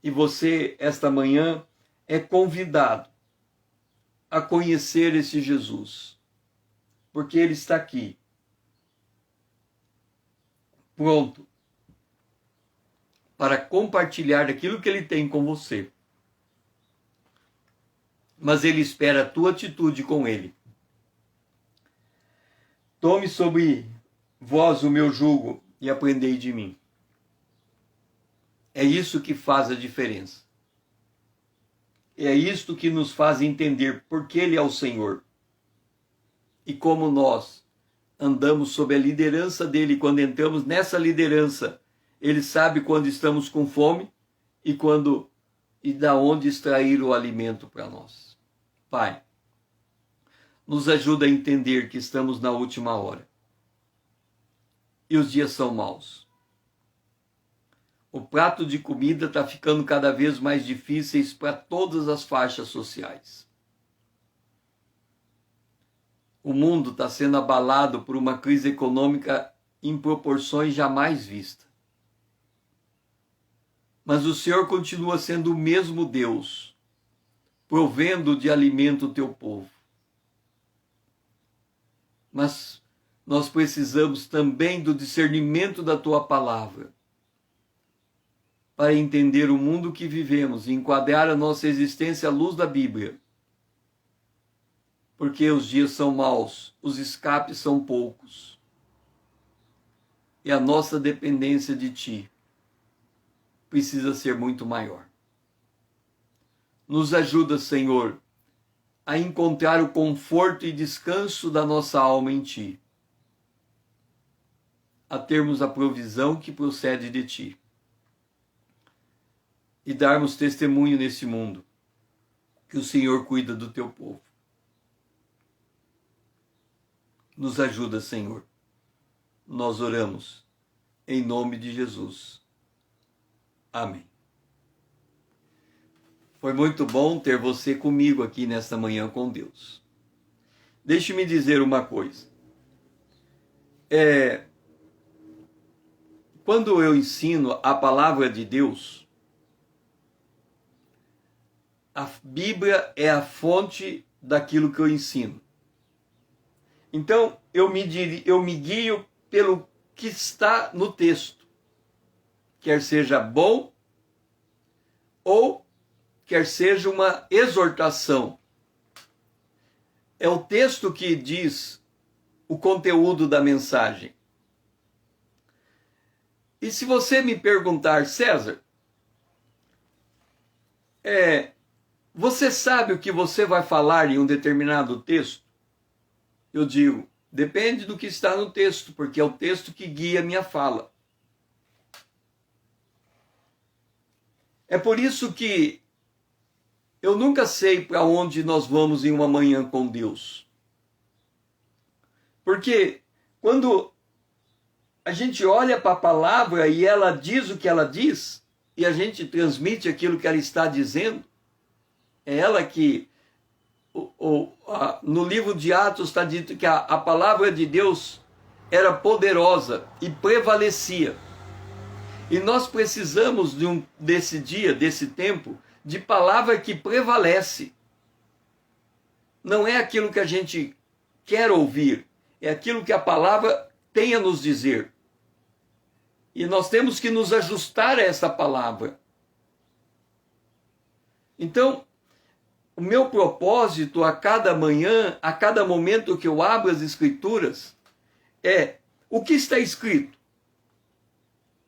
E você, esta manhã, é convidado a conhecer esse Jesus. Porque ele está aqui, pronto para compartilhar aquilo que ele tem com você. Mas ele espera a tua atitude com ele. Tome sobre vós o meu jugo e aprendei de mim. É isso que faz a diferença. É isto que nos faz entender porque ele é o Senhor. E como nós andamos sob a liderança dele, quando entramos nessa liderança, ele sabe quando estamos com fome e da onde extrair o alimento para nós. Pai, nos ajuda a entender que estamos na última hora. E os dias são maus. O prato de comida está ficando cada vez mais difíceis para todas as faixas sociais. O mundo está sendo abalado por uma crise econômica em proporções jamais vistas. Mas o Senhor continua sendo o mesmo Deus, provendo de alimento o teu povo. Mas nós precisamos também do discernimento da tua palavra, para entender o mundo que vivemos e enquadrar a nossa existência à luz da Bíblia. Porque os dias são maus, os escapes são poucos. E a nossa dependência de Ti precisa ser muito maior. Nos ajuda, Senhor, a encontrar o conforto e descanso da nossa alma em Ti, a termos a provisão que procede de Ti e darmos testemunho nesse mundo que o Senhor cuida do Teu povo. Nos ajuda, Senhor. Nós oramos em nome de Jesus. Amém. Foi muito bom ter você comigo aqui nesta manhã com Deus. Deixe-me dizer uma coisa. Quando eu ensino a palavra de Deus, a Bíblia é a fonte daquilo que eu ensino. Então, eu me guio pelo que está no texto, quer seja bom ou quer seja uma exortação. É o texto que diz o conteúdo da mensagem. E se você me perguntar, César, você sabe o que você vai falar em um determinado texto? Eu digo, depende do que está no texto, porque é o texto que guia a minha fala. É por isso que eu nunca sei para onde nós vamos em uma manhã com Deus. Porque quando a gente olha para a palavra e ela diz o que ela diz, e a gente transmite aquilo que ela está dizendo, é ela que... No livro de Atos está dito que a palavra de Deus era poderosa e prevalecia. E nós precisamos desse dia, desse tempo, de palavra que prevalece. Não é aquilo que a gente quer ouvir, é aquilo que a palavra tem a nos dizer. E nós temos que nos ajustar a essa palavra. Então, o meu propósito a cada manhã, a cada momento que eu abro as Escrituras, é o que está escrito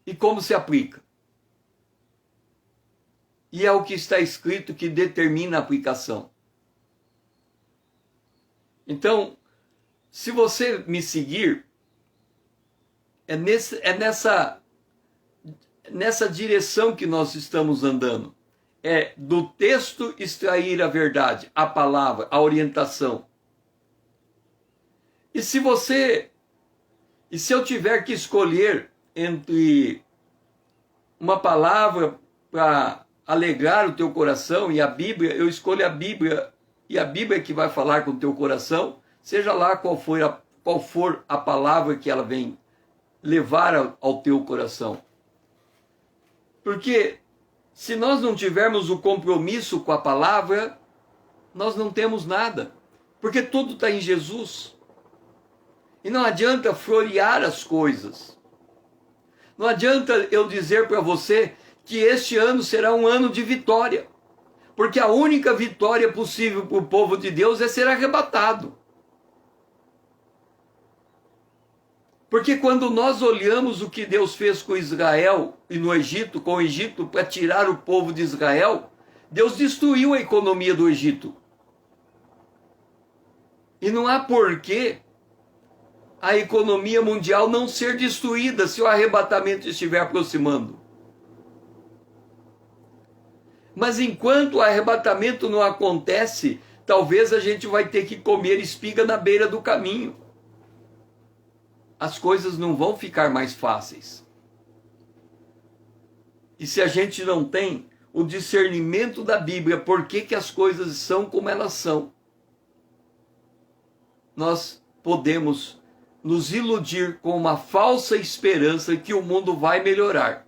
e como se aplica. E é o que está escrito que determina a aplicação. Então, se você me seguir, é nessa direção que nós estamos andando. É do texto extrair a verdade, a palavra, a orientação. E se eu tiver que escolher entre uma palavra para alegrar o teu coração e a Bíblia, eu escolho a Bíblia, e a Bíblia é que vai falar com o teu coração, seja lá qual for a palavra que ela vem levar ao teu coração. Porque se nós não tivermos o compromisso com a palavra, nós não temos nada. Porque tudo está em Jesus. E não adianta florear as coisas. Não adianta eu dizer para você que este ano será um ano de vitória. Porque a única vitória possível para o povo de Deus é ser arrebatado. Porque quando nós olhamos o que Deus fez com Israel e no Egito, com o Egito, para tirar o povo de Israel, Deus destruiu a economia do Egito. E não há porquê a economia mundial não ser destruída se o arrebatamento estiver aproximando. Mas enquanto o arrebatamento não acontece, talvez a gente vai ter que comer espiga na beira do caminho. As coisas não vão ficar mais fáceis. E se a gente não tem o discernimento da Bíblia, por que as coisas são como elas são, nós podemos nos iludir com uma falsa esperança que o mundo vai melhorar.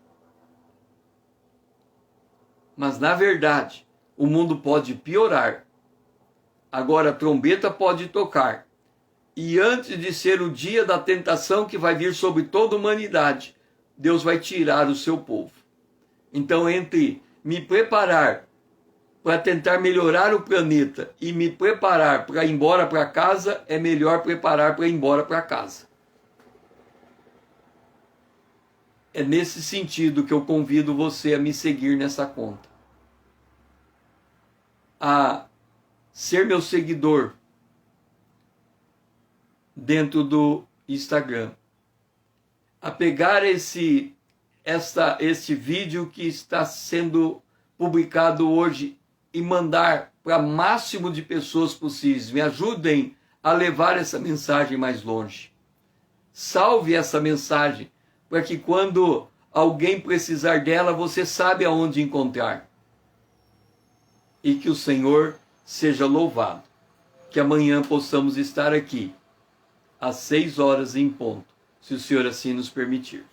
Mas, na verdade, o mundo pode piorar. Agora a trombeta pode tocar. E antes de ser o dia da tentação que vai vir sobre toda a humanidade, Deus vai tirar o seu povo. Então, entre me preparar para tentar melhorar o planeta e me preparar para ir embora para casa, é melhor preparar para ir embora para casa. É nesse sentido que eu convido você a me seguir nessa conta. A ser meu seguidor dentro do Instagram. A pegar este vídeo que está sendo publicado hoje e mandar para o máximo de pessoas possíveis. Me ajudem a levar essa mensagem mais longe. Salve essa mensagem, para que quando alguém precisar dela, você sabe aonde encontrar. E que o Senhor seja louvado. Que amanhã possamos estar aqui, às 6 horas em ponto, se o Senhor assim nos permitir.